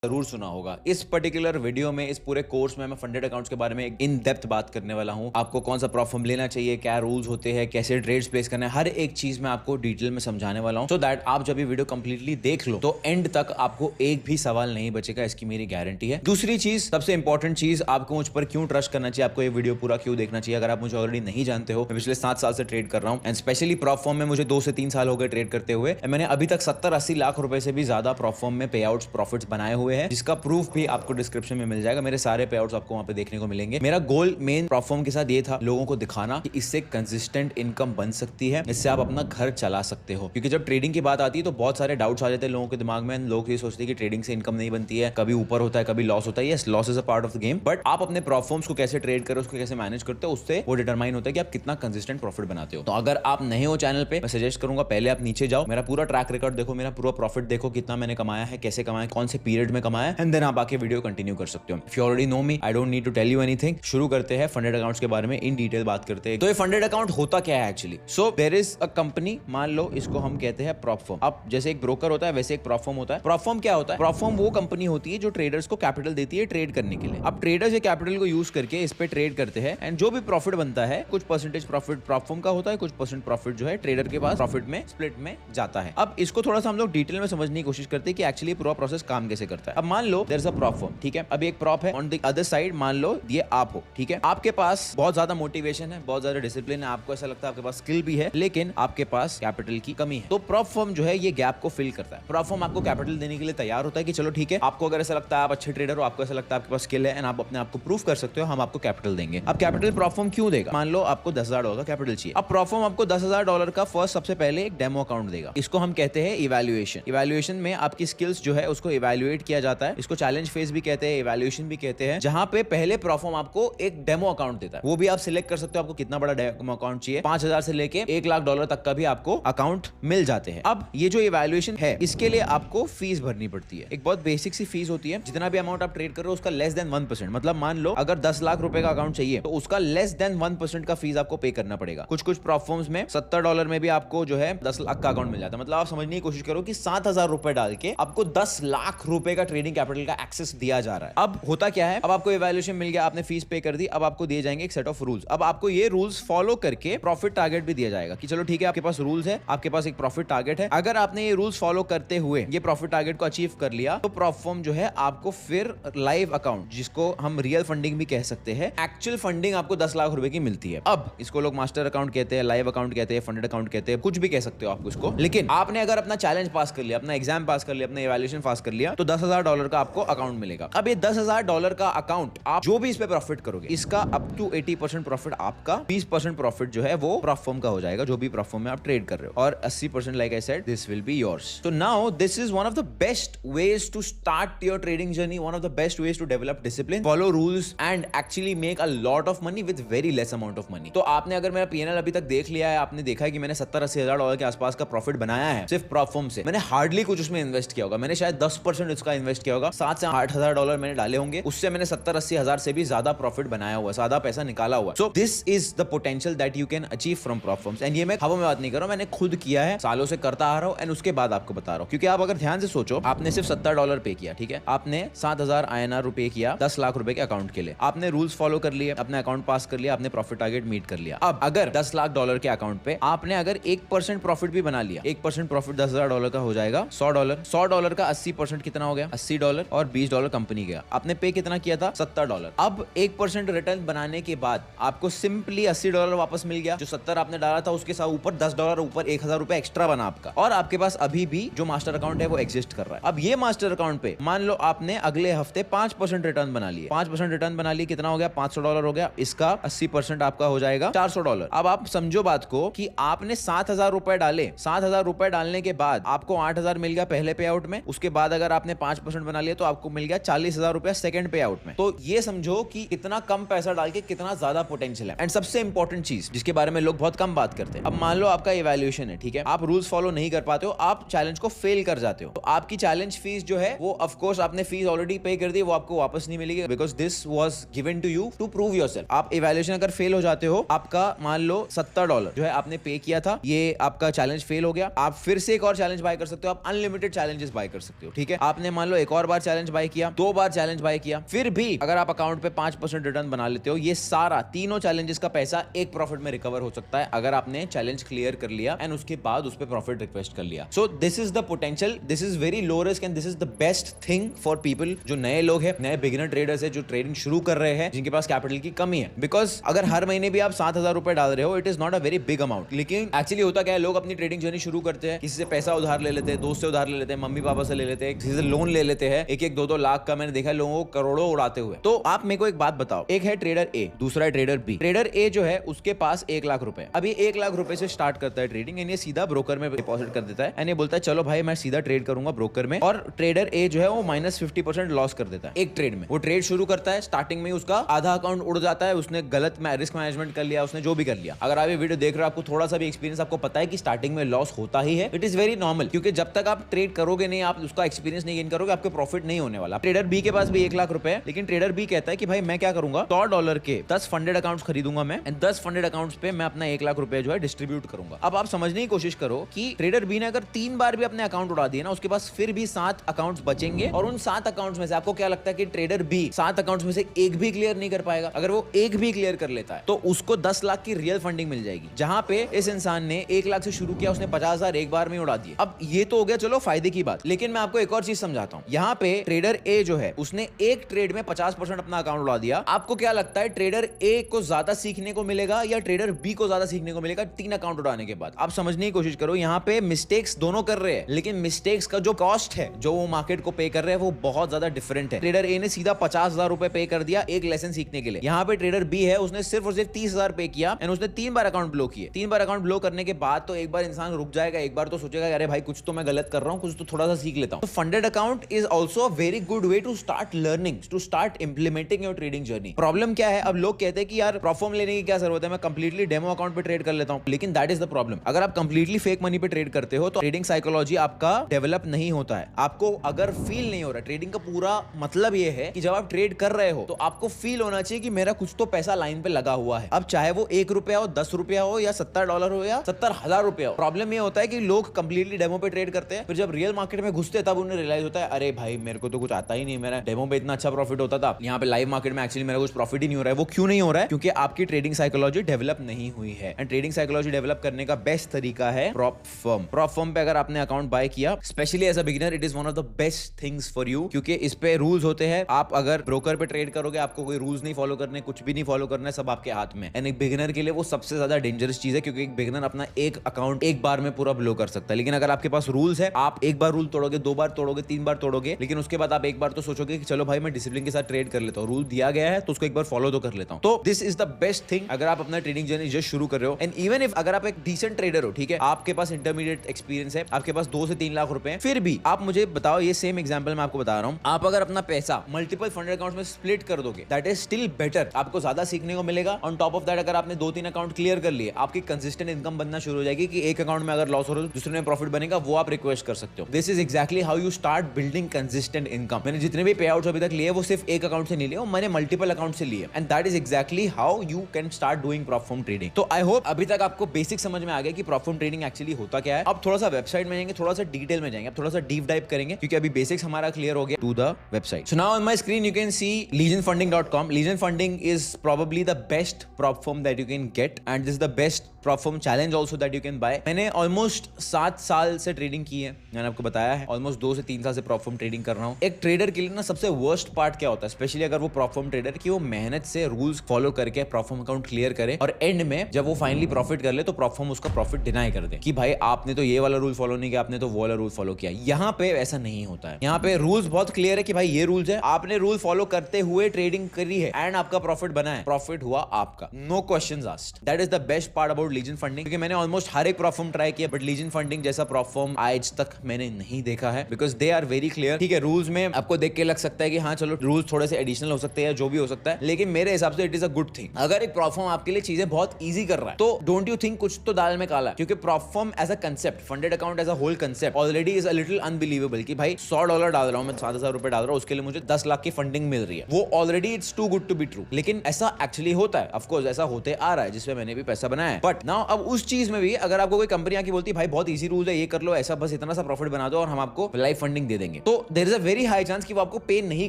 जरूर सुना होगा। इस पर्टिकुलर वीडियो में, इस पूरे कोर्स में मैं फंडेड अकाउंट्स के बारे में इन डेप्थ बात करने वाला हूं। आपको कौन सा प्रोफॉर्म लेना चाहिए, क्या रूल्स होते हैं, कैसे ट्रेड्स प्लेस करना है, हर एक चीज मैं आपको डिटेल में समझाने वाला हूं, सो दैट आप जब ये वीडियो कंप्लीटली देख लो तो एंड तक आपको एक भी सवाल नहीं बचेगा, इसकी मेरी गारंटी है। दूसरी चीज, सबसे इंपॉर्टेंट चीज, आपको मुझ पर क्यों ट्रस्ट करना चाहिए, आपको ये वीडियो पूरा क्यों देखना चाहिए। अगर आप मुझे ऑलरेडी नहीं जानते हो, मैं पिछले 7 साल से ट्रेड कर रहा हूं एंड स्पेशली प्रॉफॉर्म में मुझे 2 से 3 साल हो गए ट्रेड करते हुए। मैंने अभी तक 70-80 लाख रुपए से भी ज्यादा प्रॉफॉर्म में पे आउट्स, प्रॉफिट्स बनाए हुए हैं, जिसका प्रूफ भी आपको डिस्क्रिप्शन में मिल जाएगा। मेरे सारे पे आउट्स आपको वहां पे देखने को मिलेंगे। मेरा गोल मेन प्रॉफॉर्म के साथ ये था, लोगों को दिखाना कि इससे कंसिस्टेंट इनकम बन सकती है, इससे आप अपना घर चला सकते हो। क्योंकि जब ट्रेडिंग की बात आती है तो बहुत सारे डाउट्स आ जाते हैं लोगों के दिमाग में। लोग ये सोचते हैं कि ट्रेडिंग से इनकम नहीं बनती है, कभी ऊपर होता है, कभी लॉस होता है। Yes, loss is a part of the game, but आप अपने प्रॉफॉर्म्स को कैसे ट्रेड करो, उसको कैसे मैनेज करते हो, उससे वो डिटरमाइन होता है कि आप कितना कंसिस्टेंट प्रॉफिट बनाते हो। तो अगर आप नए हो चैनल पे, मैं सजेस्ट करूंगा पहले आप नीचे जाओ, मेरा पूरा ट्रैक रिकॉर्ड देखो, मेरा पूरा प्रॉफिट देखो, कितना मैंने कमाया है, कैसे कमाया, कौन से पीरियड में कमाया, एंड देन आप आके वीडियो कंटिन्यू कर सकते हो। If you already know me, I don't need to tell you anything. शुरू करते हैं फंडेड अकाउंट्स के बारे में, इन डिटेल बात करते हैं। तो ये फंडेड अकाउंट होता क्या है actually? So there is a company, मान लो इसको हम कहते हैं प्रॉफॉर्म। अब जैसे एक ब्रोकर होता है वैसे एक प्रॉफॉर्म होता है। प्रॉफॉर्म क्या होता है? प्रॉफॉर्म वो कंपनी होती है जो ट्रेडर्स को कैपिटल देती है ट्रेड करने के लिए। अब ट्रेडर्स ये कैपिटल को यूज करके इस पे ट्रेड करते हैं एंड जो भी प्रॉफिट बनता है, कुछ परसेंटेज प्रॉफिट प्रॉफॉर्म का होता है, कुछ परसेंट प्रॉफिट जो है ट्रेडर के पास प्रॉफिट में स्प्लिट में जाता है। अब इसको थोड़ा सा हम लोग डिटेल में समझने की कोशिश करते हैं कि एक्चुअली पूरा प्रोसेस काम कैसे करता है। अब मान लो देयर इज अ प्रॉफॉर्म, ठीक है। अब एक प्रॉप है, ऑन द अदर साइड मान लो ये आप हो, ठीक है। आपके पास बहुत ज्यादा मोटिवेशन है, बहुत ज्यादा डिसिप्लिन है, आपको ऐसा लगता है आपके पास स्किल भी है, लेकिन आपके पास कैपिटल की कमी है। तो प्रॉप फर्म जो है ये गैप को फिल करता है। प्रॉप फर्म आपको कैपिटल देने के लिए तैयार होता है कि चलो ठीक है, आपको अगर ऐसा लगता है आप अच्छे ट्रेडर हो, आपको ऐसा लगता है आपके पास स्किल है एंड आप अपने आप को प्रूव कर सकते हो, हम आपको कैपिटल देंगे। अब कैपिटल प्रॉप फर्म क्यों देगा? मान लो आपको $10,000 का कैपिटल चाहिए। अब प्रॉप फर्म आपको $10,000 का फर्स्ट सबसे पहले एक डेमो अकाउंट देगा। इसको हम कहते हैं इवैल्यूएशन। इवैल्यूएशन में आपकी स्किल्स जो है उसको इवैल्यूएट किया जाता है। इसको चैलेंज फेज भी कहते हैं, इवैल्यूएशन भी कहते हैं, जहां पे पहले प्रॉप फर्म आपको एक डेमो अकाउंट देता है। वो भी आप सिलेक्ट कर सकते हो आपको कितना बड़ा डेमो अकाउंट चाहिए। 5,000 से लेके $1,00,000 तक का भी आपको अकाउंट मिल जाते हैं। अब ये जो इवैल्यूएशन है, इसके लिए आपको फीस भरनी पड़ती है। एक बहुत बेसिक सी फीस होती है। जितना भी अमाउंट आप ट्रेड कर रहे हो उसका लेस देन 1%, मतलब मान लो अगर 10 लाख रुपए का अकाउंट चाहिए तो उसका लेस देन 1% का फीस आपको पे करना पड़ेगा। कुछ कुछ प्लेटफॉर्म्स में $70 में भी आपको जो है 10 लाख का अकाउंट मिल जाता है। मतलब आप समझने की कोशिश करो कि 7,000 रुपए डाल के आपको 10 लाख रुपए का ट्रेडिंग कैपिटल का एक्सेस दिया जा रहा है। अब होता क्या है, अब आपको इवैल्यूएशन मिल गया, आपने फीस पे कर दी, अब आपको दिए जाएंगे एक सेट ऑफ रूल्स। अब आपको ये रूल्स फॉलो करके प्रॉफिट टारगेट भी दिया जाएगा कि चलो ठीक है, आपके पास रूल्स है, आपके पास एक प्रॉफिट टारगेट है। अगर आपने ये रूल्स फॉलो करते हुए ये प्रॉफिट टारगेट को अचीव कर लिया तो प्लेटफॉर्म जो है आपको फिर लाइव अकाउंट, जिसको हम रियल फंडिंग भी कह सकते हैं, एक्चुअल फंडिंग आपको 10 लाख रुपए की मिलती है। अब इसको लोग मास्टर अकाउंट कहते हैं, लाइव अकाउंट कहते हैं, फंडेड अकाउंट कहते हैं, कुछ भी कह सकते हो आप इसको। लेकिन आपने अगर अपना चैलेंज पास कर लिया, अपना एग्जाम पास कर लिया, अपना इवैल्यूएशन पास कर लिया तो $10,000 का आपको अकाउंट मिलेगा। अब ये $10,000 का अकाउंट, आप जो भी इस पे प्रॉफिट करोगे, इसका अप टू 80% प्रॉफिट आपका, 20% प्रॉफिट जो है वो प्लेटफॉर्म का हो जाएगा, जो भी प्लेटफॉर्म में आप ट्रेड कर रहे हो, और 80% like I said this will be yours. So now this is one of the best ways to start your trading journey, one of the best ways to develop discipline, follow rules and actually make a lot of money with very less amount of money. तो आपने अगर मेरा PNL अभी तक देख लिया है, आपने देखा है कि मैंने 70-80 हजार डॉलर के आसपास का प्रॉफिट बनाया है सिर्फ प्लेटफॉर्म से। मैंने हार्डली कुछ उसमें इन्वेस्ट किया होगा, मैंने शायद 10% उसका इन्वेस्ट किया होगा, 7 से 8 हजार डॉलर मैंने डाले होंगे, उससे मैंने 70-80 हजार से भी ज्यादा प्रॉफिट बनाया हुआ, ज्यादा पैसा निकाला हुआ। So this is the potential that you can achieve from platforms. And ये मैं हवा में बात नहीं कर रहा हूं, मैंने खुद किया है, सालों से करता आ रहा हूं एंड उसके बाद आपको बता रहा हूं। क्योंकि आप अगर ध्यान से सोचो, आपने सिर्फ $70 पे किया, ठीक है, आपने 7,000 INR रुपए किया 10 लाख रुपए के अकाउंट के लिए, आपने रूल्स फॉलो कर लिए, अपने अकाउंट पास कर लिया, आपने प्रॉफिट टारगेट मीट कर लिया। अब अगर $10 लाख के अकाउंट पे आपने अगर 1% प्रॉफिट भी बना लिया, 1% प्रॉफिट $10,000 का हो जाएगा $100। $100 का 80% कितना हो गया? $80 और $20 कंपनी गया। आपने पे कितना किया था? $70। अब 1% रिटर्न बनाने के बाद आपको सिंपली $80 वापस मिल गया। जो 70 आपने डाला था उसके साथ ऊपर $10 ऊपर 1,000 रुपए एक्स्ट्रा बना आपका, और आपके पास अभी भी जो मास्टर अकाउंट है वो एग्जिस्ट कर रहा है। अब ये मास्टर अकाउंट पे मान लो आपने अगले हफ्ते 5% रिटर्न बना लिए, 5% रिटर्न बना लिए, कितना हो गया? $500 हो गया। इसका 80% आपका हो जाएगा $400। अब आप समझो बात को कि आपने 7,000 रुपए डाले, 7,000 रुपए डालने के बाद आपको 8,000 मिल गया पहले पे आउट में, उसके बाद अगर आपने 5% बना लिया तो आपको मिल गया 40,000 रुपए सेकंड पे आउट में। तो ये समझो कि कितना कम पैसा डाल के कितना ज्यादा पोटेंशियल है। एंड सबसे इंपॉर्टेंट चीज जिसके बारे में लोग बहुत कम बात करते हैं, अब मान लो आपका इवैल्यूएशन है, ठीक है, आप रूल्स फॉलो नहीं कर पाते हो, आप चैलेंज को फेल कर जाते हो, तो आपकी चैलेंज फीस जो है वो ऑफ कोर्स आपने फीस ऑलरेडी पे कर दी, वो आपको वापस नहीं मिलेगी, because this was given to you to prove yourself. आप इवैल्यूएशन अगर फेल हो जाते हो, आपका मान लो $70 जो है आपने पे किया था, ये आपका चैलेंज फेल हो गया, आप फिर से एक और चैलेंज बाय कर सकते हो, आप अनलिमिटेड चैलेंजेस बाय कर सकते हो, ठीक है। आपने मान लो एक और बार चैलेंज बाय किया, 2 बार चैलेंज बाय किया, फिर भी अगर आप अकाउंट पे 5% रिटर्न बना लेते हो, ये सारा तीनों चैलेंजेस का पैसा एक प्रॉफिट में रिकवर हो सकता है अगर आपने चैलेंज क्लियर कर लिया एंड उसके बाद उस पे प्रॉफिट रिक्वेस्ट कर लिया। So this is the potential, this is very low risk and this is the best thing for people जो नए लोग हैं, नए बिगिनर ट्रेडर्स है, जो ट्रेडिंग शुरू कर रहे हैं, जिनके पास कैपिटल की कमी है। बिकॉज अगर हर महीने भी आप 7,000 रुपए डाल रहे हो, it is not a very big amount. लेकिन एक्चुअली होता क्या है, लोग अपनी ट्रेडिंग जर्नी शुरू करते हैं, किसी से पैसा उधार ले लेते हैं, दोस्त से उधार ले लेते हैं, मम्मी पापा से ले लेते हैं, किसी से लोन ले लेते हैं, 1-1, 2-2 लाख का मैंने देखा है लोगों को करोड़ों उड़ाते हुए। तो आप मेरे को एक बात बताओ, एक है ट्रेडर ए, दूसरा है ट्रेडर बी। ट्रेडर ए जो है उसके पास 1 लाख रुपए, अभी 1 लाख रुपए से स्टार्ट करता है ट्रेडिंग एंड ये सीधा ब्रोकर में डिपॉजिट कर देता है एंड ये बोलता है चलो भाई मैं सीधा ट्रेड करूंगा ब्रोकर में, और ट्रेडर ए जो है वो -50% लॉस कर देता है एक ट्रेड में। वो ट्रेड शुरू करता है, स्टार्टिंग में उसका आधा अकाउंट उड़ जाता है, उसने गलत रिस्क मैनेजमेंट कर लिया, उसने जो भी कर लिया। अगर आप ये वीडियो देख रहे हो, आपको थोड़ा सा भी एक्सपीरियंस, आपको पता है कि स्टार्टिंग में लॉस होता ही है, इट इज वेरी नॉर्मल, क्योंकि जब तक आप ट्रेड करोगे नहीं, आप उसका एक्सपीरियंस नहीं गेन करोगे, आपके प्रॉफिट नहीं होने वाला। ट्रेडर बी के पास भी 1 लाख रुपए है, लेकिन ट्रेडर बी कहता है कि भाई मैं क्या करूंगा, $100 के 10 फंडेड अकाउंट्स खरीदूंगा मैं एंड 10 फंडेड अकाउंट्स पे मैं अपना 1 लाख रुपए जो है डिस्ट्रीब्यूट करूंगा। अब आप समझने की कोशिश करो कि ट्रेडर बी ने अगर 3 बार भी अपने अकाउंट उड़ा दिए ना, उसके पास फिर भी 7 अकाउंट्स बचेंगे, और उन 7 अकाउंट्स में से आपको क्या लगता है कि ट्रेडर बी 7 अकाउंट्स में से एक भी क्लियर नहीं कर पाएगा? अगर वो एक भी क्लियर कर लेता है तो उसको 10 लाख की रियल फंडिंग मिल जाएगी, जहां पे इस इंसान ने 1 लाख से शुरू किया, उसने 50,000 एक बार में उड़ा दिए। अब ये तो हो गया चलो फायदे की बात, लेकिन मैं आपको एक और चीज समझाता हूं। यहाँ पे ट्रेडर ए जो है उसने एक ट्रेड में 50% अपना अकाउंट उड़ा दिया। आपको क्या लगता है, ट्रेडर ए को ज्यादा सीखने को मिलेगा या ट्रेडर बी को ज्यादा सीखने को मिलेगा 3 अकाउंट उड़ाने के बाद? आप समझने की कोशिश करो, यहाँ पे मिस्टेक्स दोनों कर रहे हैं, लेकिन मिस्टेक्स का जो कॉस्ट है, जो वो मार्केट को पे कर रहे हैं, वो बहुत ज्यादा डिफरेंट है। ट्रेडर ए ने सीधा 50,000 रुपए पे कर दिया एक लेसन सीखने के लिए। यहाँ पे ट्रेडर बी है, उसने सिर्फ और सिर्फ 30,000 पे किया एंड उसने 3 बार अकाउंट ब्लॉक किए। 3 बार अकाउंट ब्लॉक करने के बाद तो एक बार इंसान रुक जाएगा, एक बार तो सोचेगा अरे भाई कुछ तो मैं गलत कर रहा हूँ, कुछ तो थोड़ा सा सीख लेता हूँ। तो funded account is also a very good way to start learning, to start implementing your trading journey. Problem क्या है, अब लोग कहते हैं कि यार प्रॉफॉर्म लेने की क्या जरूरत है, मैं कंप्लीटली डेमो अकाउंट पे ट्रेड कर लेता हूँ, लेकिन दैट इज द प्रॉब्लम। अगर आप कंप्लीटली फेक मनी पे ट्रेड करते हो तो ट्रेडिंग साइकोलॉजी आपका डेवलप नहीं होता है। आपको अगर फील नहीं हो रहा, ट्रेडिंग का पूरा मतलब ये है कि जब आप ट्रेड कर रहे हो तो आपको फील होना चाहिए कि मेरा कुछ तो पैसा लाइन पे लगा हुआ है। अब चाहे वो 1 रुपया हो, 10 रुपया हो, या $70 हो, या 70,000 रुपया हो। प्रॉब्लम ये होता है कि लोग कंप्लीटली डेमो पे ट्रेड करते हैं, फिर जब रियल मार्केट में घुसते हैं तब उन्हें रियलाइज होता है अरे भाई मेरे को तो कुछ आता ही नहीं, मेरा डेमो पे इतना अच्छा प्रॉफिट होता था, यहाँ पे लाइव मार्केट में एक्चुअली मेरा कुछ प्रॉफिट ही नहीं हो रहा है। वो क्यों नहीं हो रहा है? क्योंकि आपकी ट्रेडिंग साइकोलॉजी डेवलप नहीं हुई है। एंड ट्रेडिंग साइकोलॉजी डेवलप करने का बेस्ट तरीका है प्रॉप फर्म। प्रॉप फर्म पे अगर आपने अकाउंट बाय किया, specially as a beginner, it is one of the best things for you, क्योंकि इस पे रूल्स होते हैं। आप अगर ब्रोकर पे ट्रेड करोगे, आपको कोई रूल्स नहीं फॉलो करने, कुछ भी नहीं फॉलो करना है, सब आपके हाथ में। एंड एक बिगिनर के लिए वो सबसे ज्यादा डेंजरस चीज है, क्योंकि एक बिगिनर अपना एक अकाउंट एक बार में पूरा ब्लो कर सकता है। लेकिन अगर आपके पास रूल्स है, आप एक बार रूल तोड़ोगे, 2 बार तोड़ोगे, 3 बार तोड़ोगे, लेकिन उसके बाद आप एक बार तो सोचोगे कि चलो भाई मैं डिसिप्लिन के साथ ट्रेड कर लेता हूँ, रूल दिया गया है तो उसको एक बार फॉलो तो कर लेता हूँ। तो this is the best thing अगर आप अपना ट्रेडिंग जर्नी जस्ट शुरू कर रहे हो। एंड इवन इफ अगर आप एक डिसेंट ट्रेडर हो, ठीक है, आपके पास इंटरमीडिएट एक्सपीरियंस है, आपके पास 2 से 3 लाख रुपए हैं, फिर भी आप मुझे बताओ, ये सेम एग्जांपल मैं आपको बता रहा हूं, आप अगर अपना पैसा मल्टीपल फंडेड अकाउंट्स में स्प्लिट कर दोगे, दैट इज स्टिल बेटर, आपको ज्यादा सीखने को मिलेगा। ऑन टॉप ऑफ दैट, अगर आपने 2-3 अकाउंट क्लियर कर लिए, आपकी कंसिस्टेंट इनकम बनना शुरू हो जाएगी कि एक अकाउंट में अगर लॉस हो रहा है दूसरे में प्रॉफिट बनेगा, वो आप रिक्वेस्ट कर सकते हो। This is exactly how you start building consistent income. मैंने जितने भी पे आउट्स अभी तक लिए वो सिर्फ एक अकाउंट से नहीं लिए, मैंने मल्टीपल अकाउंट से लिए, and that is exactly how you can start doing prop firm trading. तो आई होप अभी तक आपको बेसिक समझ में आ गया कि प्रॉप फर्म ट्रेडिंग एक्चुअली होता क्या है। अब थोड़ा सा वेबसाइट में जाएंगे, थोड़ा सा डिटेल में जाएंगे, थोड़ा सा डीप डाइव करेंगे, क्योंकि अभी बेसिक्स हमारा क्लियर हो गया to the website. So now on my screen you can see legionfunding.com. Legion Funding is probably the best prop firm that you can get, and this is the best prop firm challenge also that you can buy. मैंने almost 7 साल से trading की है, मैंने आपको बताया है, almost 2 से 3 साल से प्रॉप फर्म ट्रेडिंग कर रहा हूँ। एक ट्रेडर के लिए ना सबसे वर्स्ट पार्ट क्या होता है, स्पेशली अगर वो प्रॉप फर्म ट्रेडर, कि वो मेहनत से रूल्स फॉलो करके प्रॉप फर्म अकाउंट क्लियर करे, और एंड में जब वो फाइनली प्रॉफिट कर ले तो प्रॉप फर्म उसका प्रॉफिट डिनाई कर दे कि भाई आपने तो ये वाला रूल फॉलो नहीं किया, आपने तो वो वाला रूल फॉलो किया। यहाँ पे ऐसा नहीं होता है। यहाँ पे रूल्स बहुत क्लियर है कि भाई ये रूल्स है, आपने रूल फॉलो करते हुए ट्रेडिंग करी है एंड आपका प्रॉफिट बना है, प्रॉफिट हुआ आपका, no questions asked. That is the best part about Legion Funding, क्योंकि मैंने ऑलमोस्ट हर एक प्रॉप फर्म ट्राई किया, बट लीजन फंडिंग जैसा प्रॉप फर्म आज तक मैंने नहीं देखा है, because they are very clear. ठीक है, रूल्स में आपको देख के लग सकता है कि हाँ चलो रूल्स थोड़े से एडिशनल हो सकते हैं, जो भी हो सकता है, लेकिन मेरे हिसाब से it is a good thing. अगर एक प्रॉप फर्म आपके लिए चीजें बहुत ईजी कर रहा है तो डोंट यू थिंक कुछ तो दाल में काला है, क्योंकि prop firm as a concept, funded account as a whole concept already is a little unbelievable कि भाई $100 डाल रहा हूं मैं, 7,000 रुपए डाल रहा हूं, उसके लिए मुझे 10 लाख की फंडिंग मिल रही है, वो already it's too good to be true. लेकिन ऐसा एक्चुअली होता है, ऑफ कोर्स ऐसा होते आ रहा है, जिसमें मैंने भी पैसा बनाया है। बट नाउ अब उस चीज में भी अगर आपको कोई कंपनी आके बोलती है भाई बहुत इजी रूल है, ये कर लो, ऐसा बस इतना सा प्रॉफिट बना दो और हम आपको लाइव फंडिंग दे देंगे, तो there is a very high chance कि वो आपको पे नहीं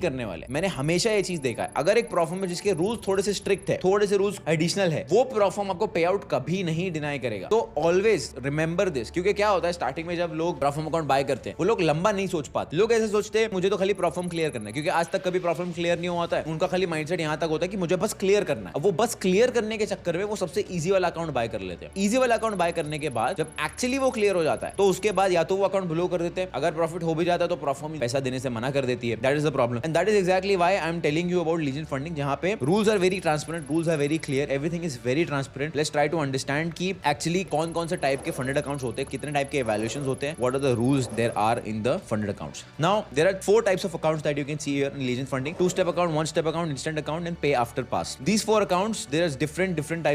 करने वाले। मैंने हमेशा ये चीज देखा है, अगर एक प्रोफर्म है जिसके रूल्स थोड़े से स्ट्रिक्ट है, थोड़े से रूल्स एडिशनल है, वो प्रोफर्म आपको पे आउट कभी नहीं डिनाई करेगा। तो ऑलवेज रिमेंबर दिस, क्योंकि क्या होता है स्टार्टिंग में जब लोग प्रोफर्म अकाउंट बाय करते हैं वो लोग लंबा नहीं सोच पाते। लोग ऐसे सोचते हैं मुझे तो खाली प्रोफर्म क्लियर करना है, क्योंकि आज तक कभी प्रोफर्म क्लियर नहीं हुआ है, उनका खाली माइंडसेट यहां तक होता है कि मुझे बस क्लियर करना है। अब वो बस क्लियर करने के चक्कर में वो सबसे इजी वाला अकाउंट बाय कर लेते हैं। इजी वाला अकाउंट बाय करने के बाद जब एक्चुअली वो क्लियर हो जाता है तो उसके बाद या तो वो अकाउंट ब्लो कर देते हैं, अगर प्रॉफिट हो भी जाता है तो प्रोफर्म पैसा देने से मना कर देती है। That is the problem and that is exactly why I am telling you about legend funding, जहां पे rules are very transparent, rules are very clear, everything is very transparent. Let's try to understand कि actually कौन कौन से type के funded accounts होते हैं, कितने टाइप के इवैल्यूएशंस होते हैं, what are the rules there are in the funded accounts. Now there are 4 types of accounts that you can see here in legend funding: 2-step account, 1-step account, instant account and pay after pass. These 4 accounts, there is different types